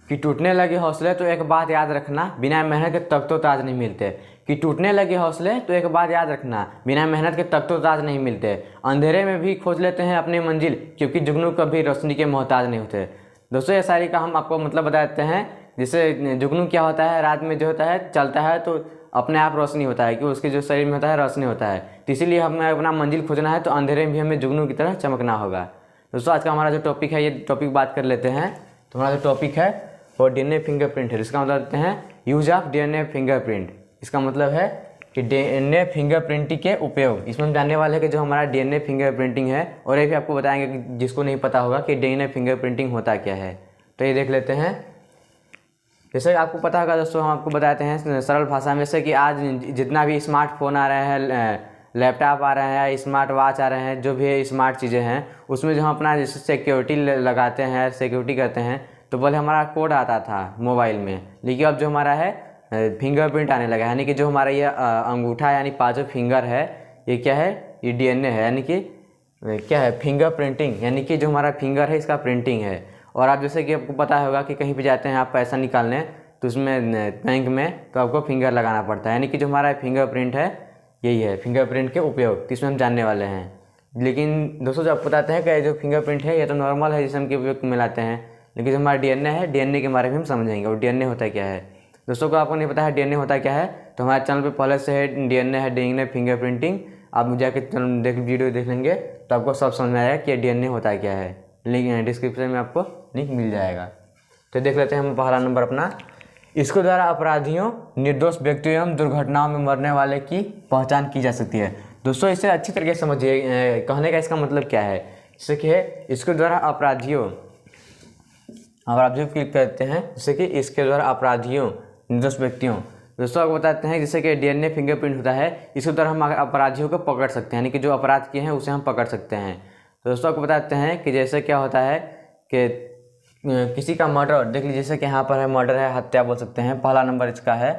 कि टूटने लगे हौसले तो एक बात याद रखना, बिना मेहनत के तख्तो ताज नहीं मिलते। कि टूटने लगे हौसले तो एक बात याद रखना, बिना मेहनत के तख्तो ताज नहीं मिलते। अंधेरे में भी खोज लेते हैं अपनी मंजिल, क्योंकि जुगनू कभी रोशनी के मोहताज नहीं होते। दोस्तों ये शायरी का हम आपको मतलब बता देते हैं। जैसे जुगनू क्या होता है, रात में जो होता है चलता है तो अपने आप रोशनी होता है, कि उसके जो शरीर में होता है रोशनी होता है। तो इसीलिए हमें अपना मंजिल खोजना है तो अंधेरे में भी हमें जुगनू की तरह चमकना होगा। दोस्तों आज का हमारा जो टॉपिक है, ये टॉपिक बात कर लेते हैं। तो हमारा जो टॉपिक है वो डीएनए फिंगरप्रिंट है। इसका मतलब देते हैं यूज ऑफ डीएनए फिंगरप्रिंट। इसका मतलब है कि डीएनए फिंगरप्रिंटिंग के उपयोग। इसमें हम जानने वाले हैं कि जो हमारा डीएनए फिंगरप्रिंटिंग है, और ये भी आपको बताएंगे कि जिसको नहीं पता होगा कि डीएनए फिंगरप्रिंटिंग होता क्या है। तो ये देख लेते हैं। जैसे आपको पता होगा दोस्तों, हम आपको बताते हैं सरल भाषा में से कि आज जितना भी स्मार्टफोन आ रहे हैं, लैपटॉप आ रहे हैं, स्मार्ट वॉच आ रहे हैं, जो भी स्मार्ट चीज़ें हैं, उसमें जो हम अपना जैसे सिक्योरिटी लगाते हैं, सिक्योरिटी करते हैं, तो पहले हमारा कोड आता था मोबाइल में, लेकिन अब जो हमारा है फिंगरप्रिंट आने लगा है। यानी कि जो हमारा ये अंगूठा यानी पाँचों फिंगर है, ये क्या है, ये डीएनए है। यानी कि क्या है, फिंगर प्रिंटिंग, यानी कि जो हमारा फिंगर है इसका प्रिंटिंग है। और आप जैसे कि आपको पता होगा कि कहीं भी जाते हैं आप पैसा निकालने, तो उसमें बैंक में तो आपको फिंगर लगाना पड़ता है। यानी कि जो हमारा फिंगरप्रिंट है यही है फिंगरप्रिंट के उपयोग, तो इसमें हम जानने वाले हैं। लेकिन दोस्तों जो आपको बताते हैं कि जो फिंगरप्रिंट है ये तो नॉर्मल है, जिसे हम के उपयोग में लाते हैं, लेकिन जो हमारा डीएनए है, डीएनए के बारे में हम समझेंगे और डीएनए होता क्या है। दोस्तों को आपको नहीं पता है डीएनए होता क्या है, तो हमारे चैनल पे पहले से है डीएनए है, डीएनए फिंगरप्रिंटिंग। आप जाके वीडियो देख लेंगे तो आपको सब समझ में आएगा कि डीएनए होता क्या है। लिंक डिस्क्रिप्शन में आपको लिंक मिल जाएगा। तो देख लेते हैं हम पहला नंबर अपना। इसके द्वारा अपराधियों, निर्दोष व्यक्तियों एवं दुर्घटनाओं में मरने वाले की पहचान की जा सकती है। दोस्तों इसे अच्छी तरीके से समझिए, कहने का इसका मतलब क्या है। जैसे कि इसके द्वारा अपराधियों क्लिक करते हैं, जैसे कि इसके द्वारा अपराधियों, निर्दोष व्यक्तियों। दोस्तों आपको बताते हैं जैसे कि डीएनए फिंगरप्रिंट होता है, इसके द्वारा हम अपराधियों को पकड़ सकते हैं, यानी कि जो अपराध किए हैं उसे हम पकड़ सकते हैं। तो दोस्तों आपको बताते हैं कि जैसे क्या होता है कि किसी का मर्डर, देख लीजिए जैसे कि यहाँ पर है मर्डर है, हत्या बोल सकते हैं। पहला नंबर इसका है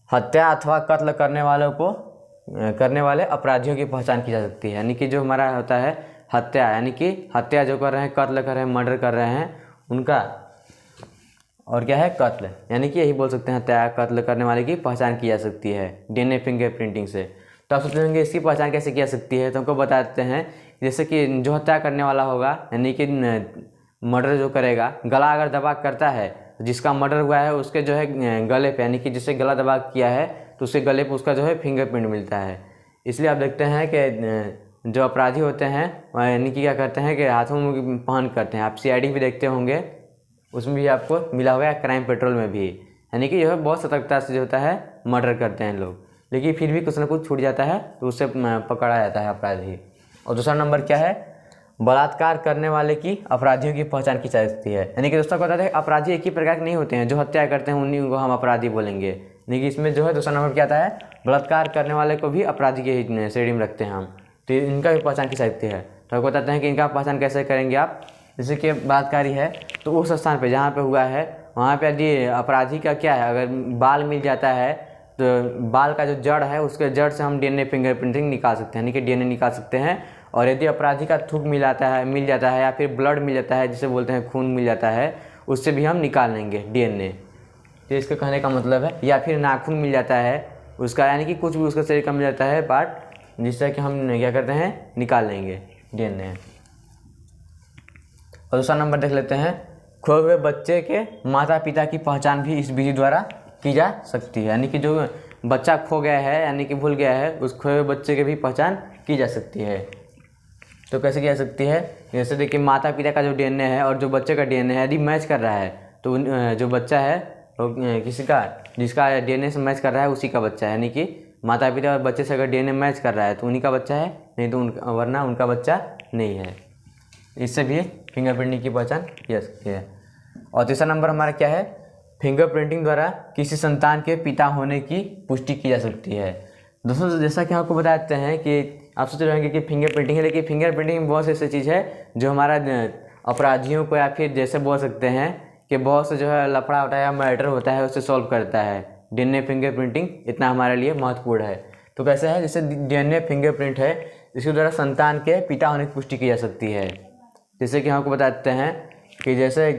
हत्या अथवा कत्ल करने वाले अपराधियों की पहचान की जा सकती है। यानी कि जो हमारा होता है हत्या, यानी कि हत्या जो कर रहे हैं, कत्ल कर रहे हैं, मर्डर कर रहे हैं उनका, और क्या है कत्ल, यानी कि यही बोल सकते हैं हत्या कत्ल करने वाले की पहचान की जा सकती है डीएनए फिंगरप्रिंटिंग से। तो आप सोचेंगे इसकी पहचान कैसे की जा सकती है, तो हमको बताते हैं जैसे कि जो हत्या करने वाला होगा, यानी कि मर्डर जो करेगा, गला अगर दबा करता है, जिसका मर्डर हुआ है उसके जो है गले पे, यानी कि जिससे गला दबा किया है तो उसके गले पे उसका जो है फिंगरप्रिंट मिलता है। इसलिए आप देखते हैं कि जो अपराधी होते हैं यानी कि क्या करते हैं कि हाथों में पहन करते हैं। आप सीआईडी भी देखते होंगे, उसमें भी आपको मिला होगा, क्राइम पेट्रोल में भी, यानी कि जो है बहुत सतर्कता से जो होता है मर्डर करते हैं लोग, लेकिन फिर भी कुछ ना कुछ छूट जाता है तो उससे पकड़ा जाता है अपराधी। और दूसरा नंबर क्या है, बलात्कार करने वाले की अपराधियों की पहचान की जा सकती है। यानी कि दोस्तों को बताते हैं अपराधी एक ही प्रकार के नहीं होते हैं, जो हत्या करते हैं उन्हीं को हम अपराधी बोलेंगे, लेकिन इसमें जो है दूसरा नंबर क्या आता है, बलात्कार करने वाले को भी अपराधी के श्रेणी में रखते हैं हम, तो इनका भी पहचान की जा सकती है। तो आपको बताते हैं कि इनका पहचान कैसे करेंगे आप। जैसे कि बलात्कारी है तो उस स्थान पे जहाँ पे हुआ है वहाँ पे यदि अपराधी का क्या है, अगर बाल मिल जाता है तो बाल का जो जड़ है उसके जड़ से हम डीएनए फिंगरप्रिंटिंग निकाल सकते हैं, यानी कि डीएनए निकाल सकते हैं। और यदि अपराधी का थूक मिल जाता है या फिर ब्लड मिल जाता है, जिसे बोलते हैं खून मिल जाता है, उससे भी हम निकाल लेंगे डीएनए। तो इसके कहने का मतलब है, या फिर नाखून मिल जाता है उसका, यानी कि कुछ भी उसका शरीर का मिल जाता है पार्ट, जिससे कि हम क्या करते हैं निकाल लेंगे डीएनए। और दूसरा नंबर देख लेते हैं, खोए हुए बच्चे के माता पिता की पहचान भी इस विधि द्वारा की जा सकती है। यानी कि जो बच्चा खो गया है, यानी कि भूल गया है, उस खोए हुए बच्चे की भी पहचान की जा सकती है। तो कैसे की जा सकती है, जैसे देखिए माता पिता का जो डीएनए है और जो बच्चे का डीएनए है यदि मैच कर रहा है, तो जो बच्चा है वो किसी का, जिसका डीएनए से मैच कर रहा है उसी का बच्चा है। यानी कि माता पिता और बच्चे से अगर डीएनए मैच कर रहा है तो उन्हीं का बच्चा है, नहीं तो वरना उनका बच्चा नहीं है। इससे भी फिंगरप्रिंटिंग की पहचान की जा सकती है। और तीसरा नंबर हमारा क्या है, फिंगरप्रिंटिंग द्वारा किसी संतान के पिता होने की पुष्टि की जा सकती है। दोस्तों जैसा कि आपको बताते हैं कि आप सोच रहे होंगे कि फिंगरप्रिंटिंग है, लेकिन फिंगरप्रिंटिंग में बहुत से ऐसी चीज़ है जो हमारा अपराधियों को, या फिर जैसे बोल सकते हैं कि बहुत से जो है लफड़ा होता है या मर्डर होता है उसे सॉल्व करता है। डीएनए फिंगरप्रिंटिंग इतना हमारे लिए महत्वपूर्ण है। तो कैसे है, जैसे डीएनए फिंगरप्रिंट है इसके द्वारा संतान के पिता होने की पुष्टि की जा सकती है। जैसे कि हम आपको बताते हैं कि जैसे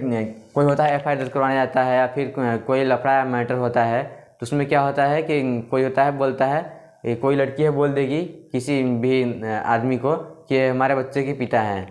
कोई होता है FIR दर्ज करवाने जाता है या फिर कोई लफड़ा मैटर होता है, तो उसमें क्या होता है कि कोई होता है बोलता है, कोई लड़की है बोल देगी किसी भी आदमी को कि हमारे बच्चे के पिता हैं,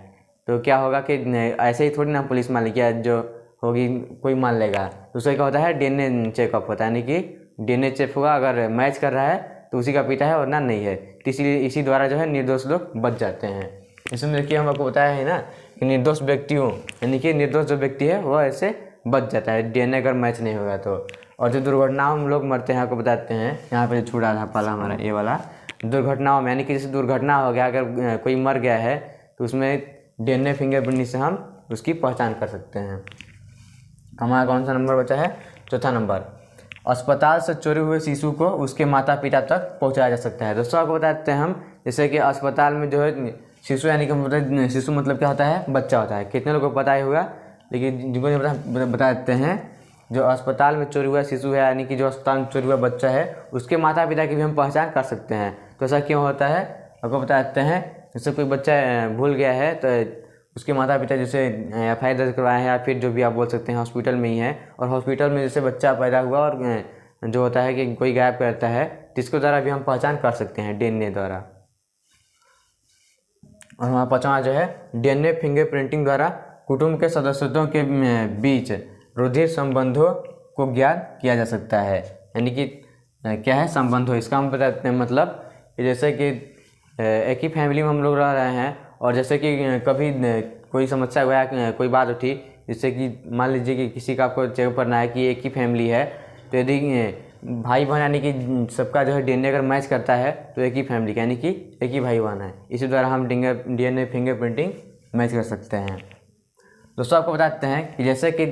तो क्या होगा कि ऐसे ही थोड़ी ना पुलिस मान लेगी, जो होगी कोई मान लेगा। तो उसका क्या होता है DNA चेकअप होता है, यानी कि DNA चेक होगा, अगर मैच कर रहा है तो उसी का पिता है वरना नहीं है। तो इसी द्वारा जो है निर्दोष लोग बच जाते हैं। इसमें देखिए हम आपको बताया है ना कि निर्दोष व्यक्तियों, यानी कि निर्दोष जो व्यक्ति है वो ऐसे बच जाता है DNA अगर मैच नहीं होगा तो। और जो दुर्घटनाओं में लोग मरते हैं आपको बताते हैं, यहाँ पे छूटा था पहला हमारा ये वाला दुर्घटनाओं में, यानी कि जैसे दुर्घटना हो गया, अगर कोई मर गया है तो उसमें DNA फिंगरप्रिंट से हम उसकी पहचान कर सकते हैं। हमारा कौन सा नंबर बचा है? चौथा नंबर, अस्पताल से चोरी हुए शिशु को उसके माता पिता तक पहुंचाया जा सकता है। दोस्तों आपको बताते हैं हम, जैसे कि अस्पताल में जो है शिशु, यानी कि मतलब शिशु मतलब क्या होता है? बच्चा होता है। कितने लोगों को पता ही होगा, लेकिन जिनको नहीं बता देते हैं, जो अस्पताल में चोरी हुआ शिशु है, यानी कि जो अस्पताल में चोरी हुआ बच्चा है, उसके माता पिता की भी हम पहचान कर सकते हैं। तो ऐसा क्यों होता है आपको बता देते हैं। जैसे कोई बच्चा भूल गया है तो उसके माता पिता जैसे FIR दर्ज करवाए हैं, या फिर जो भी आप बोल सकते हैं हॉस्पिटल में ही है, और हॉस्पिटल में जैसे बच्चा पैदा हुआ और जो होता है कि कोई गायब करता है, जिसके द्वारा भी हम पहचान कर सकते हैं DNA द्वारा। और हमारा पाँचवा जो है DNA फिंगरप्रिंटिंग द्वारा कुटुंब के सदस्यों के बीच रुधिर संबंधों को ज्ञात किया जा सकता है। यानी कि क्या है संबंध हो, इसका हम बताते हैं मतलब जैसे कि एक ही फैमिली में हम लोग रह रहे हैं, और जैसे कि कभी कोई समस्या हुआ, कोई बात उठी, जैसे कि मान लीजिए कि किसी का आपको चेक करना है कि एक ही फैमिली है, तो यदि भाई बहन यानी कि सबका जो है DNA अगर मैच करता है तो एक ही फैमिली का, यानी कि एक ही भाई बहन है। इसी द्वारा हम DNA फिंगरप्रिंटिंग मैच कर सकते हैं। दोस्तों आपको बताते हैं कि जैसे कि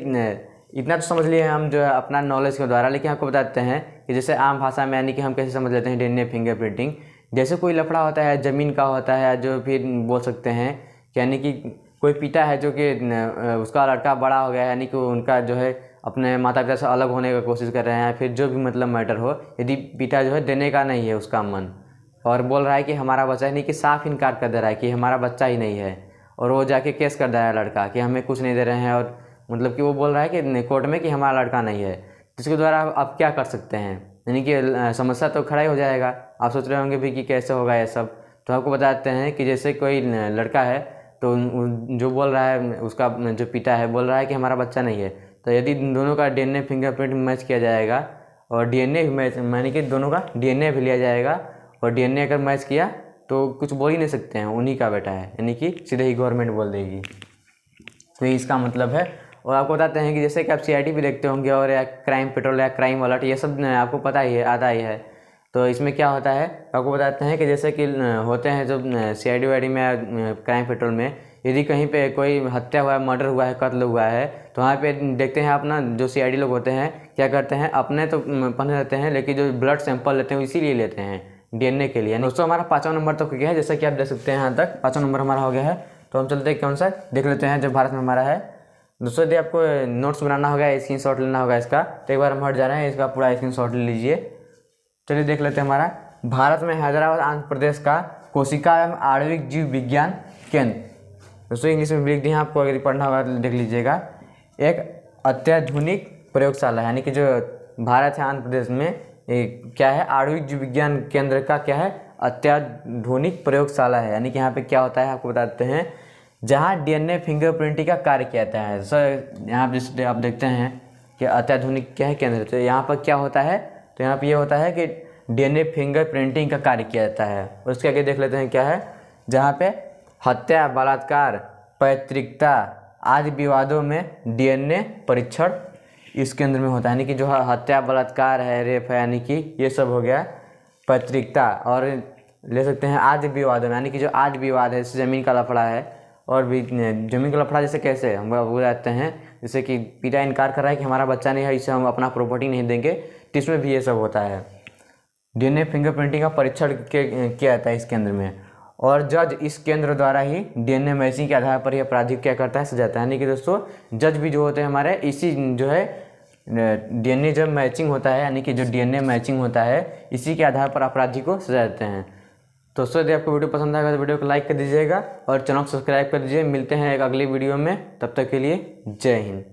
इतना तो समझ लिए हम जो है अपना नॉलेज के द्वारा, लेकिन आपको बताते हैं कि जैसे आम भाषा में यानी कि हम कैसे समझ लेते हैं DNA फिंगरप्रिंटिंग। जैसे कोई लफड़ा होता है ज़मीन का होता है, जो फिर बोल सकते हैं कि यानी कि कोई पिता है जो कि उसका लड़का बड़ा हो गया है, यानी कि उनका जो है अपने माता पिता से अलग होने की कोशिश कर रहे हैं, फिर जो भी मतलब मैटर हो, यदि पिता जो है देने का नहीं है उसका मन, और बोल रहा है कि हमारा बच्चा, नहीं कि साफ इनकार कर दे रहा है कि हमारा बच्चा ही नहीं है, और वो जाके केस कर दे रहा है लड़का कि हमें कुछ नहीं दे रहे हैं, और मतलब कि वो बोल रहा है कि कोर्ट में कि हमारा लड़का नहीं है, जिसके द्वारा आप क्या कर सकते हैं, यानी कि समस्या तो खड़ा ही हो जाएगा। आप सोच रहे होंगे भी कि कैसे होगा ये सब, तो आपको बताते हैं कि जैसे कोई लड़का है तो जो बोल रहा है उसका जो पिता है बोल रहा है कि हमारा बच्चा नहीं है, तो यदि दोनों का DNA फिंगरप्रिंट मैच किया जाएगा और DNA भी मैच, यानी कि दोनों का DNA भी लिया जाएगा, और DNA अगर मैच किया तो कुछ बोल ही नहीं सकते हैं उन्हीं का बेटा है, यानी कि सीधे ही गवर्नमेंट बोल देगी। तो इसका मतलब है। और आपको बताते हैं कि जैसे कि आप CID भी देखते होंगे, और या क्राइम पेट्रोल या क्राइम अलर्ट, ये सब आपको पता ही है, आता ही है। तो इसमें क्या होता है आपको बताते हैं कि जैसे कि होते हैं जो CID वाइडी में, क्राइम पेट्रोल में, यदि कहीं पे कोई हत्या हुआ है, मर्डर हुआ है, कत्ल हुआ है, तो वहाँ पे देखते हैं अपना जो CID लोग होते हैं क्या करते हैं, अपने तो पहने रहते हैं, लेकिन जो ब्लड सैंपल लेते हैं इसीलिए लेते हैं DNA के लिए। दोस्तों हमारा 5वां नंबर तक हो गया है, जैसा कि आप देख सकते हैं यहाँ तक 5वां नंबर हमारा हो गया है। तो हम चलते हैं कौन सा देख लेते हैं जो भारत में हमारा है। दोस्तों यदि आपको नोट्स बनाना होगा, स्क्रीनशॉट लेना होगा इसका, तो एक बार हम हट जा रहे हैं, इसका पूरा स्क्रीनशॉट ले लीजिए। चलिए देख लेते हैं हमारा भारत में हैदराबाद आंध्र प्रदेश का कोशिका एवं आणविक जीव विज्ञान केंद्र। दोस्तों इंग्लिश में लिख दिए, आपको अगर पढ़ना होगा तो देख लीजिएगा। एक अत्याधुनिक प्रयोगशाला, यानी कि जो भारत है आंध्र प्रदेश में क्या है, आणविक जीव विज्ञान केंद्र का क्या है, अत्याधुनिक प्रयोगशाला है। यानी कि यहाँ पे क्या होता है आपको बताते हैं, जहाँ DNA फिंगरप्रिंटिंग का कार्य किया जाता है। सर यहाँ पे आप देखते हैं कि अत्याधुनिक क्या है केंद्र, तो यहाँ पर क्या होता है, तो यहाँ पे ये होता है कि DNA फिंगरप्रिंटिंग का कार्य किया जाता है। और उसके आगे देख लेते हैं क्या है, जहाँ पे हत्या, बलात्कार, पैतृकता आदि विवादों में DNA परीक्षण इस केंद्र में होता है। यानी कि जो हत्या, बलात्कार है, रेप है, यानी कि ये सब हो गया, पैतृकता, और ले सकते हैं आदि विवादों में, यानी कि जो आदि विवाद है, जैसे ज़मीन का लफड़ा है, और भी ज़मीन का लफड़ा जैसे कैसे हम बताते हैं, जैसे कि पिता इनकार कर रहा है कि हमारा बच्चा नहीं है, इसे हम अपना प्रॉपर्टी नहीं देंगे, तो इसमें भी ये सब होता है। DNA फिंगरप्रिंटिंग का परीक्षण किया जाता है इस केंद्र में, और जज इस केंद्र द्वारा ही DNA मैचिंग के आधार पर ही अपराधी क्या करता है, सजाता है। यानी कि दोस्तों जज भी जो होते हैं हमारे, इसी जो है DNA जब मैचिंग होता है, यानी कि जो DNA मैचिंग होता है, इसी के आधार पर अपराधी को सजा देते हैं। दोस्तों यदि आपको वीडियो पसंद आएगा तो वीडियो को लाइक कर दीजिएगा और चैनल को सब्सक्राइब कर दीजिए। मिलते हैं एक अगली वीडियो में, तब तक के लिए जय हिंद।